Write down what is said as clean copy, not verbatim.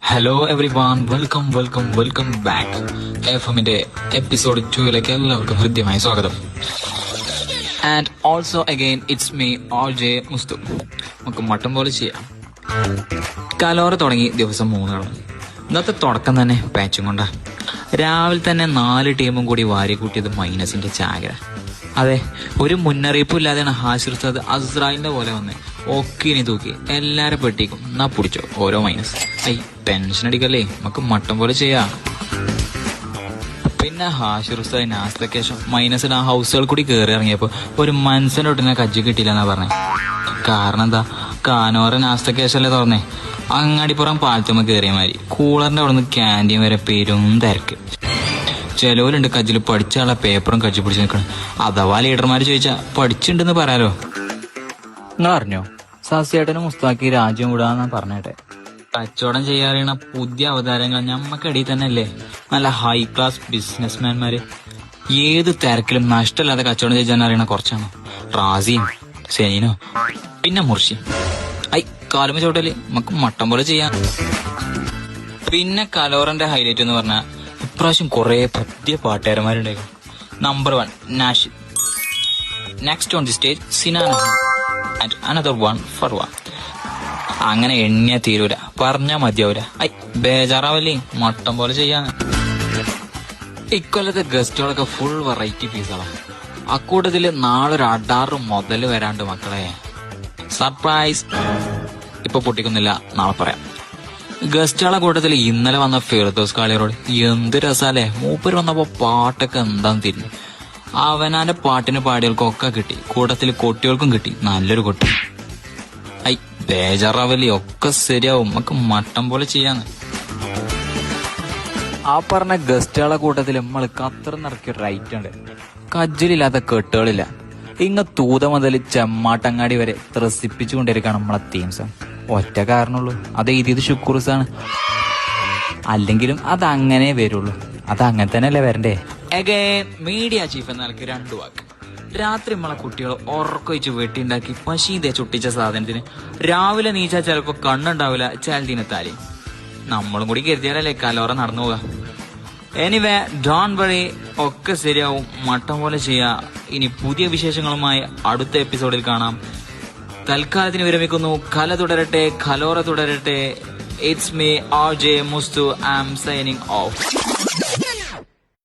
Hello everyone, welcome back. എഫ്എമ്മിന്റെ episode 2 എല്ലാവർക്കും ഹൃദ്യമായ സ്വാഗതം. And also again it's me RJ Mustu. നമുക്ക് മട്ടം പോലെ ചെയ്യാം. കലോറ തുടങ്ങി ദിവസം 3 ഇന്നത്തെ തുടക്കം തന്നെ പാച്ചും കൊണ്ടാ. രാവിലെ തന്നെ 4 ടീമും കൂടി വാരി കൂട്ടിയത് മൈനസിന്റെ ചാകര. അതെ, ഒരു മുന്നറിയിപ്പും ഇല്ലാതെയാണ് ഹാസിർത്തത് അസ്രായിലിന്റെ പോലെ വന്ന് ഒക്കിനി തൂക്കി എല്ലാരും പെട്ടിക്കും. എന്നാ പിടിച്ചോ ഓരോ മൈനസ്. ടെൻഷൻ അടിക്കല്ലേ, നമുക്ക് മട്ടം പോലെ ചെയ്യാം. പിന്നെ ഹാഷിറുസ്താദ് നാസ്തക്കേശം മൈനസിൽ ആ ഹൗസുകൾ കൂടി കയറി ഇറങ്ങിയപ്പോ ഒരു മനസ്സിനൊട്ടിനെ കജ്ജി കിട്ടിയില്ലെന്നാ പറഞ്ഞേ. കാരണം എന്താ, കാനോറ നാസ്തക്കേശല്ലേ തുറന്നേ. അങ്ങാടിപ്പുറം പാലത്തുമ്മ കയറിയ മാതിരി കൂളറിന്റെ അവിടെ നിന്ന് ക്യാൻറ്റീൻ വരെ പെരും തിരക്ക്. ചിലവരുണ്ട് കജ്ജിൽ പഠിച്ച ആളെ പേപ്പറും കജ്ജി പിടിച്ച് നിൽക്കണം. അഥവാ ലീഡർമാര് ചോദിച്ചാ പഠിച്ചിട്ടുണ്ടെന്ന് പറയാലോ. നിങ്ങൾ അറിഞ്ഞോ, സസ്യേട്ടനും മുസ്താക്കി രാജ്യം വിടാന്നാ പറഞ്ഞേട്ടെ. കച്ചവടം ചെയ്യാറിയണ പുതിയ അവതാരങ്ങൾ ഞമ്മക്കടിയിൽ തന്നെ അല്ലേ, നല്ല ഹൈ ക്ലാസ് ബിസിനസ്മാൻമാര്. ഏത് തിരക്കിലും നഷ്ടമില്ലാതെ കച്ചവടം ചെയ്യാൻ അറിയണ കുറച്ചാണോ? റാസിയും സെനീനോ പിന്നെ മുർഷിയും. കാലുമ ചോട്ടല് നമുക്ക് മട്ടം പോലെ ചെയ്യാം. പിന്നെ കലോറന്റെ ഹൈലൈറ്റ് എന്ന് പറഞ്ഞാൽ ഇപ്രാവശ്യം കുറെ പുതിയ പാട്ടുകാരന്മാരുണ്ടായിരുന്നു. Number 1 Nashid, next on the stage Sinana and another one Farwan. അങ്ങനെ എണ്ണിയ തീരൂല, പറഞ്ഞാ മതിയാവൂല. ബേജാറാവല്ലേ, മട്ടം പോലെ ചെയ്യാന്ന്. ഇക്കൊല്ലത്തെ ഗസ്റ്റുകളൊക്കെ ഫുൾ വെറൈറ്റി പീസുകളാണ്. അക്കൂട്ടത്തില് നാളെ ഒരു 16 മുതൽ വരാണ്ട് മക്കളെ. സർപ്രൈസ് ഇപ്പൊ പൊട്ടിക്കുന്നില്ല, നാളെ പറയാം. ഗസ്റ്റുകളെ കൂട്ടത്തിൽ ഇന്നലെ വന്ന ഫിർദോസ് കാളിയറോട് എന്ത് രസാലേ. മൂപ്പര് വന്നപ്പോ പാട്ടൊക്കെ എന്താന്ന് തിരിഞ്ഞു. അവനാന്റെ പാട്ടിന് പാടികൾക്കൊക്കെ കിട്ടി, കൂട്ടത്തിൽ കൊട്ടികൾക്കും കിട്ടി നല്ലൊരു കൊട്ടി. ബേജാറാവല്ലേ, ഒക്കെ ശരിയാവും, നമുക്ക് മട്ടം പോലെ ചെയ്യാന്ന്. ആ പറഞ്ഞ ഗസ്റ്റുകളെ കൂട്ടത്തിൽ നമ്മള് ഖത്തർ നിറക്കിയ റൈറ്റ് ഉണ്ട്. കജ്ജിലില്ലാത്ത കെട്ടുകളില്ല. ഇങ്ങ തൂത മുതൽ ചെമ്മാട്ടങ്ങാടി വരെ ത്രസിപ്പിച്ചുകൊണ്ടിരിക്കുകയാണ് നമ്മളെ തീംസ്. ഒറ്റ കാരണുള്ളൂ, അത് എഴുതിയത് ഷുക്കൂർസാണ്. അല്ലെങ്കിലും അതങ്ങനെ വരുള്ളൂ, അതങ്ങനെ തന്നെയല്ലേ വരണ്ടേ. മീഡിയ ചീഫ് എന്ന ആൾക്ക് 2 വാക്ക്. രാത്രി നമ്മളെ കുട്ടികൾ ഉറക്കൊഴിച്ച് വെട്ടിണ്ടാക്കി പശീതെ ചുട്ടിച്ച സാധനത്തിന് രാവിലെ നീച്ചാൽ ചിലപ്പോ കണ്ണുണ്ടാവില്ല, ചാലത്തിനെത്താലേ. നമ്മളും കൂടി കരുതിയാലല്ലേ കലോറ നടന്നു പോവുക. എനിവേ ഡോണ്ട് വറി, ഒക്കെ ശരിയാവും, മട്ടം പോലെ ചെയ്യാ. ഇനി പുതിയ വിശേഷങ്ങളുമായി അടുത്ത എപ്പിസോഡിൽ കാണാം. തൽക്കാലത്തിന് വിരമിക്കുന്നു. കല തുടരട്ടെ, കലോറ തുടരട്ടെ. It's me RJ Mustu. I am signing of.